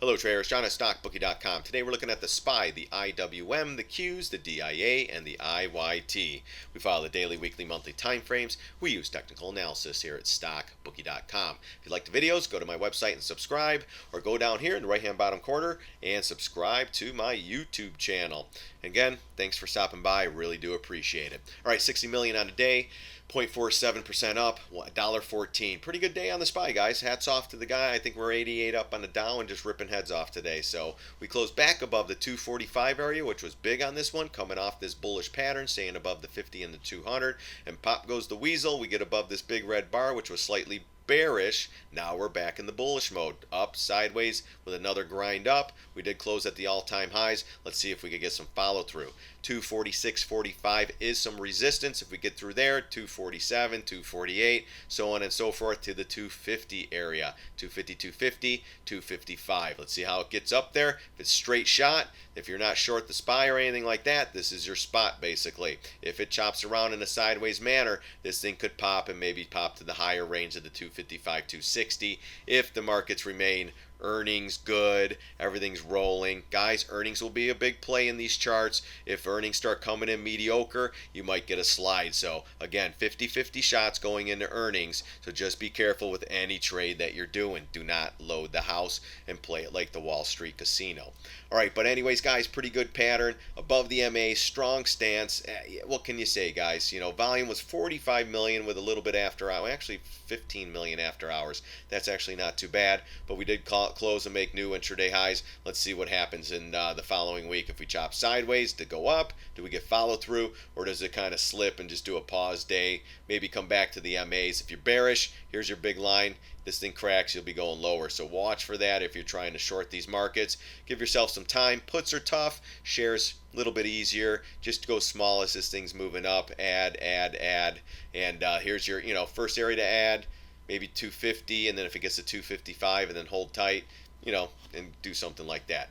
Hello traders, John at StockBookie.com. Today we're looking at the SPY, the IWM, the Qs, the DIA, and the IYT. We follow the daily, weekly, monthly time frames. We use technical analysis here at StockBookie.com. If you like the videos, go to my website and subscribe, or go down here in the right-hand bottom corner and subscribe to my YouTube channel. Again, thanks for stopping by. I really do appreciate it. All right, 60 million on a day. 0.47% up, $1.14. Pretty good day on the SPY, guys. Hats off to the guy. I think we're 88 up on the Dow and just ripping heads off today. So we closed back above the 245 area, which was big on this one, coming off this bullish pattern, staying above the 50 and the 200. And pop goes the weasel. We get above this big red bar, which was slightly bearish. Now we're back in the bullish mode, up sideways with another grind up. We did close at the all-time highs. Let's see if we could get some follow through. 246.45 is some resistance. If we get through there, 247, 248, so on and so forth to the 250 area. 250, 250, 255. Let's see how it gets up there. If it's straight shot, if you're not short the SPY or anything like that, this is your spot basically. If it chops around in a sideways manner, this thing could pop and maybe pop to the higher range of the 255, 260 if the markets remain earnings good, everything's rolling. Guys, earnings will be a big play in these charts. If earnings start coming in mediocre, you might get a slide. So again, 50-50 shots going into earnings. So just be careful with any trade that you're doing. Do not load the house and play it like the Wall Street casino. All right, but anyways, guys, pretty good pattern. Above the MA, strong stance. What can you say, guys? You know, volume was 45 million with a little bit after hours. Actually, 15 million after hours. That's actually not too bad, but we did close and make new intraday highs. Let's see what happens in the following week. If we chop sideways to go up, do we get follow through, or does it kind of slip and just do a pause day, maybe come back to the MAs? If you're bearish, here's your big line. This thing cracks, you'll be going lower. So watch for that if you're trying to short these markets. Give yourself some time. Puts are tough, shares a little bit easier. Just go small as this thing's moving up. Add, and here's your first area to add. Maybe 250, and then if it gets to 255, and then hold tight, and do something like that.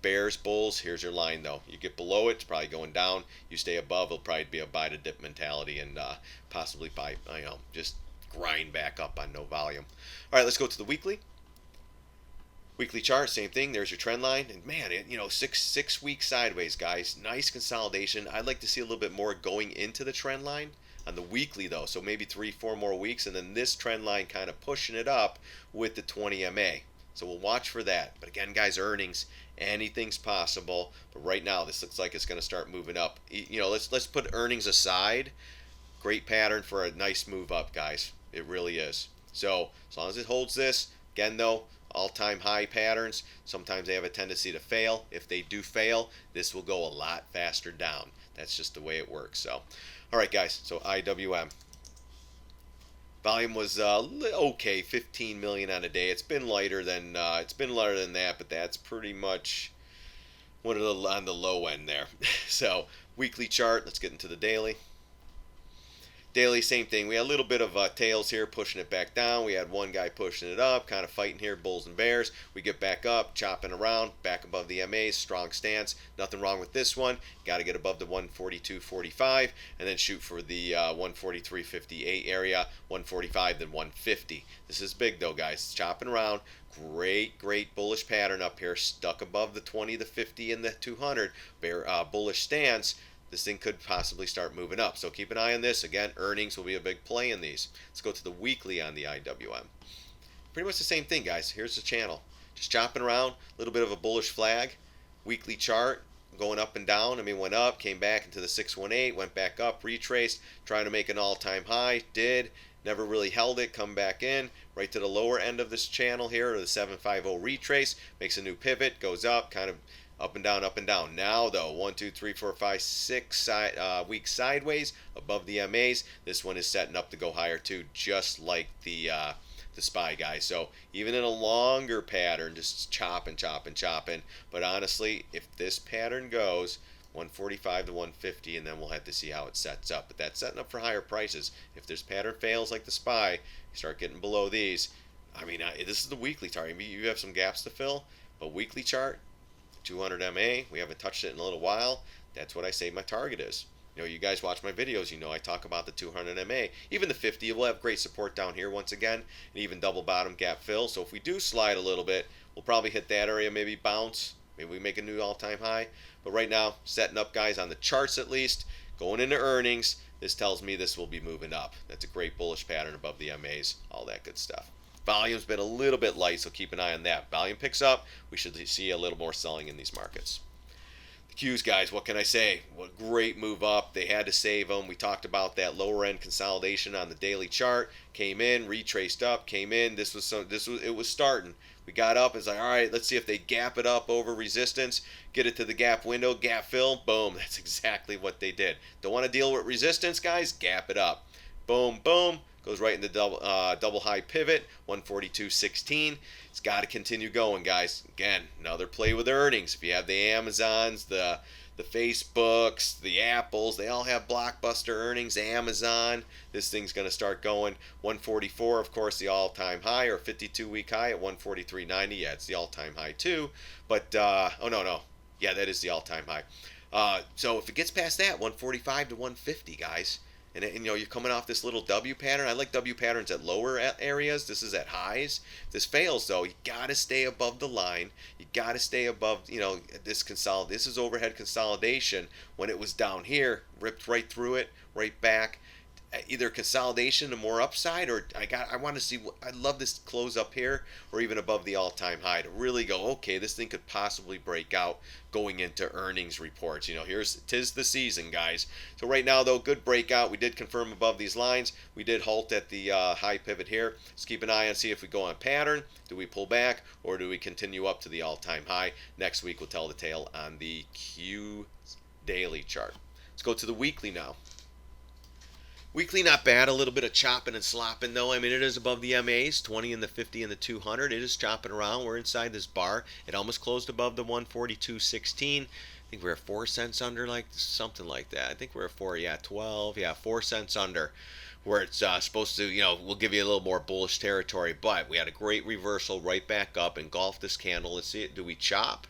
Bears, bulls, here's your line though. You get below it, it's probably going down. You stay above, it'll probably be a buy to dip mentality, and possibly buy, just grind back up on no volume. All right, let's go to the weekly. Weekly chart, same thing. There's your trend line, and man, six weeks sideways, guys. Nice consolidation. I'd like to see a little bit more going into the trend line on the weekly though, so maybe 3-4 more weeks, and then this trend line kind of pushing it up with the 20 MA. So we'll watch for that. But again, guys, earnings, anything's possible. But right now, this looks like it's going to start moving up. Let's put earnings aside. Great pattern for a nice move up, guys. It really is. So as long as it holds this, again though, all-time high patterns, sometimes they have a tendency to fail. If they do fail, this will go a lot faster down. That's just the way it works. So, all right, guys. So IWM. Volume was okay, 15 million on a day. It's been lighter than that, but that's pretty much one of the on the low end there. So weekly chart. Let's get into the daily. Daily, same thing. We had a little bit of tails here pushing it back down. We had one guy pushing it up, kind of fighting here, bulls and bears. We get back up, chopping around, back above the MAs, strong stance. Nothing wrong with this one. Got to get above the 142.45 and then shoot for the 143.58 area, 145, then 150. This is big though, guys. It's chopping around. Great bullish pattern up here, stuck above the 20, the 50, and the 200. Bullish stance. This thing could possibly start moving up. So keep an eye on this. Again, earnings will be a big play in these. Let's go to the weekly on the IWM. Pretty much the same thing, guys. Here's the channel. Just chopping around. A little bit of a bullish flag. Weekly chart going up and down. Went up, came back into the 618, went back up, retraced, trying to make an all-time high. Did. Never really held it. Come back in. Right to the lower end of this channel here, or the 750 retrace. Makes a new pivot. Goes up, kind of up and down, up and down. Now though, 1, 2, 3, 4, 5, 6 weeks sideways above the MAs. This one is setting up to go higher too, just like the SPY, guys. So even in a longer pattern, just chopping. But honestly, if this pattern goes 145 to 150, and then we'll have to see how it sets up. But that's setting up for higher prices. If this pattern fails like the SPY, you start getting below these. This is the weekly chart. You have some gaps to fill, but weekly chart. 200 MA, we haven't touched it in a little while. That's what I say my target is. You guys watch my videos, I talk about the 200 MA. Even the 50 will have great support down here once again, and even double bottom gap fill. So if we do slide a little bit, we'll probably hit that area, maybe bounce, maybe we make a new all-time high. But right now, setting up, guys, on the charts at least, going into earnings, this tells me this will be moving up. That's a great bullish pattern above the MAs, all that good stuff. Volume's been a little bit light, so keep an eye on that. Volume picks up, we should see a little more selling in these markets. The Qs, guys, what can I say? What great move up. They had to save them. We talked about that lower end consolidation on the daily chart. Came in, retraced up, came in. It was starting. We got up. It's like, all right, let's see if they gap it up over resistance. Get it to the gap window, gap fill. Boom. That's exactly what they did. Don't want to deal with resistance, guys? Gap it up. Boom, boom. Goes right into double high pivot, 142.16. It's got to continue going, guys. Again, another play with earnings. If you have the Amazons, the Facebooks, the Apples, they all have blockbuster earnings. Amazon, this thing's going to start going. 144, of course, the all-time high, or 52-week high at 143.90. Yeah, it's the all-time high too. But oh no, yeah, that is the all-time high. So if it gets past that, 145 to 150, guys. And you're coming off this little W pattern. I like W patterns at lower areas. This is at highs. If this fails, though, you got to stay above the line. You got to stay above, this This is overhead consolidation. When it was down here, ripped right through it, right back. Either consolidation to more upside, or I want to see. I love this close up here, or even above the all-time high to really go. Okay, this thing could possibly break out going into earnings reports. Tis the season, guys. So right now, though, good breakout. We did confirm above these lines. We did halt at the high pivot here. Let's keep an eye on see if we go on pattern. Do we pull back, or do we continue up to the all-time high? Next week we'll tell the tale on the Q daily chart. Let's go to the weekly now. Weekly, not bad. A little bit of chopping and slopping, though. I mean, it is above the MAs, 20 and the 50 and the 200. It is chopping around. We're inside this bar. It almost closed above the 142.16. I think we're 4 cents under, like something like that. I think we're 4 cents under, where it's supposed to, we'll give you a little more bullish territory. But we had a great reversal right back up, engulfed this candle. Let's see it. Do we chop?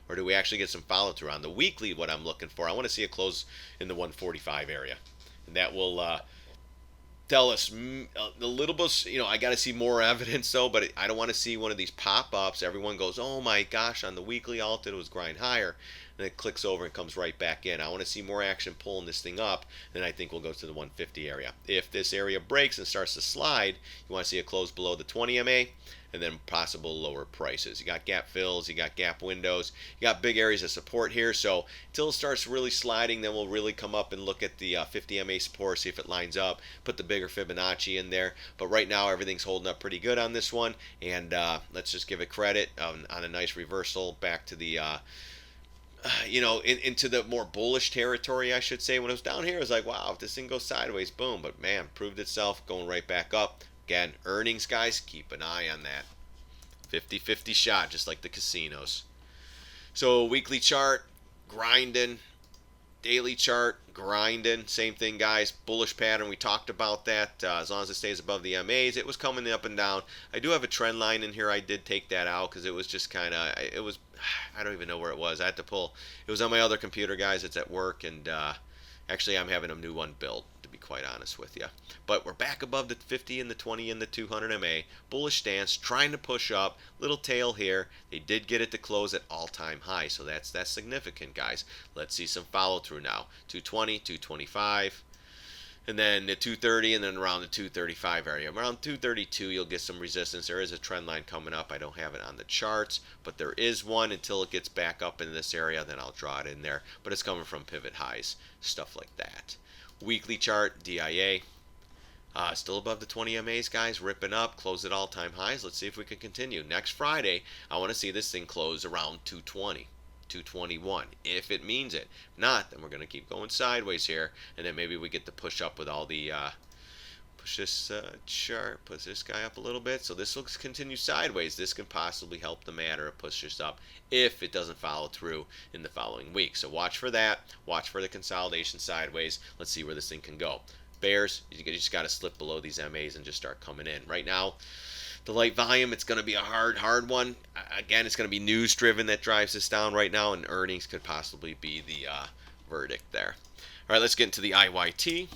Or do we actually get some follow through on the weekly? What I'm looking for, I want to see it close in the 145 area. And that will tell us a little bit, I got to see more evidence, though, but I don't want to see one of these pop-ups. Everyone goes, oh my gosh, on the weekly, all it did was grind higher. And it clicks over and comes right back in. I want to see more action pulling this thing up, then I think we'll go to the 150 area. If this area breaks and starts to slide, you want to see it close below the 20 MA, and then possible lower prices. You got gap fills, you got gap windows, you got big areas of support here. So until it starts really sliding, then we'll really come up and look at the 50 MA support, see if it lines up, put the bigger Fibonacci in there. But right now, everything's holding up pretty good on this one, and let's just give it credit on a nice reversal back to the into the more bullish territory, I should say. When it was down here, it was like, wow, if this thing goes sideways, boom. But man, proved itself, going right back up. Again, earnings, guys, keep an eye on that. 50-50 shot, just like the casinos. So weekly chart, grinding. Daily chart, grinding. Same thing, guys. Bullish pattern. We talked about that. As long as it stays above the MAs, it was coming up and down. I do have a trend line in here. I did take that out because it was just kind of, I don't even know where it was. I had to pull. It was on my other computer, guys. It's at work, and actually I'm having a new one built, to be quite honest with you. But we're back above the 50 and the 20 and the 200 MA. Bullish stance, trying to push up. Little tail here. They did get it to close at all-time high, so that's significant, guys. Let's see some follow-through now. 220, 225. And then the 230, and then around the 235 area. Around 232, you'll get some resistance. There is a trend line coming up. I don't have it on the charts, but there is one. Until it gets back up in this area, then I'll draw it in there. But it's coming from pivot highs, stuff like that. Weekly chart, DIA. Still above the 20 MAs, guys. Ripping up, close at all-time highs. Let's see if we can continue. Next Friday, I want to see this thing close around 220. 221 if it means it. If not, then we're going to keep going sideways here, and then maybe we get to push up with all the push this chart, push this guy up a little bit. So this will continue sideways. This can possibly help the matter of push this up if it doesn't follow through in the following week. So watch for that. Watch for the consolidation sideways. Let's see where this thing can go. Bears, you just got to slip below these MAs and just start coming in. Right now, the light volume, it's going to be a hard one. Again, it's going to be news driven that drives this down right now, and earnings could possibly be the verdict there. All right, let's get into the IYT.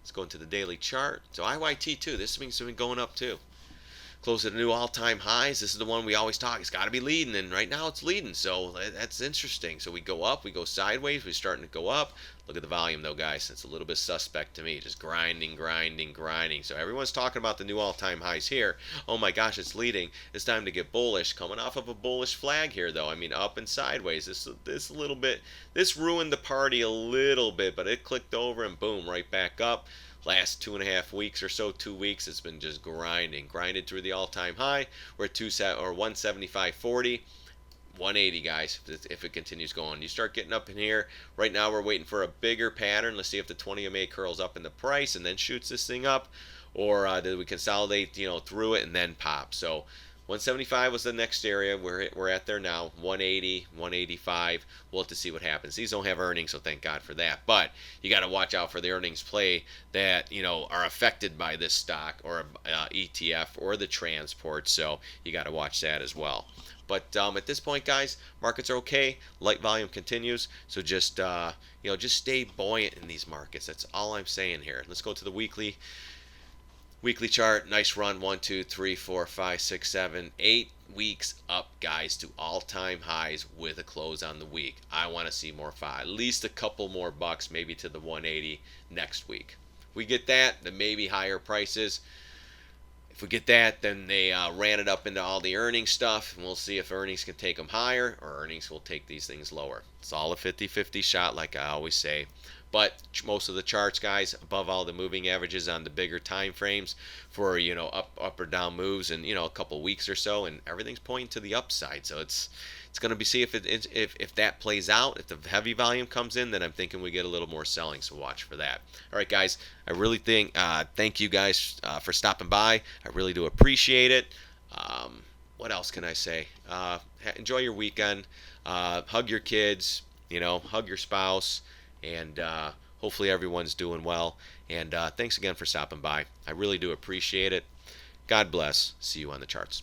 Let's go into the daily chart. So IYT too. This thing's been going up too. Close at a new all-time highs. This is the one we always talk. It's got to be leading, and right now it's leading. So that's interesting. So we go up, we go sideways, we're starting to go up. Look at the volume though, guys. It's a little bit suspect to me. Just grinding, grinding, grinding. So everyone's talking about the new all-time highs here. Oh my gosh, it's leading. It's time to get bullish. Coming off of a bullish flag here though. I mean, up and sideways. This little bit. This ruined the party a little bit, but it clicked over and boom, right back up. Last 2.5 weeks or so, 2 weeks, it's been just grinded through the all-time high. We're at 175.40, 180, guys. If it continues going, you start getting up in here. Right now, we're waiting for a bigger pattern. Let's see if the 20 MA curls up in the price and then shoots this thing up, or did we consolidate, through it and then pop? So 175 was the next area. We're at there now. 180, 185. We'll have to see what happens. These don't have earnings, so thank God for that. But you got to watch out for the earnings play that are affected by this stock or ETF or the transport. So you got to watch that as well. But at this point, guys, markets are okay. Light volume continues. So just just stay buoyant in these markets. That's all I'm saying here. Let's go to the weekly. Weekly chart, nice run, 1, 2, 3, 4, 5, 6, 7, 8 weeks up, guys, to all-time highs with a close on the week. I want to see more at least a couple more bucks, maybe to the 180 next week. If we get that, then maybe higher prices. If we get that, then they ran it up into all the earnings stuff, and we'll see if earnings can take them higher or earnings will take these things lower. It's all a 50-50 shot, like I always say. But most of the charts, guys, above all the moving averages on the bigger time frames for up or down moves and a couple weeks or so, and everything's pointing to the upside. So it's going to be see if that plays out. If the heavy volume comes in, then I'm thinking we get a little more selling. So watch for that. All right, guys, I really thank you guys for stopping by. I really do appreciate it. What else can I say? Enjoy your weekend. Hug your kids. Hug your spouse. And hopefully everyone's doing well. And thanks again for stopping by. I really do appreciate it. God bless. See you on the charts.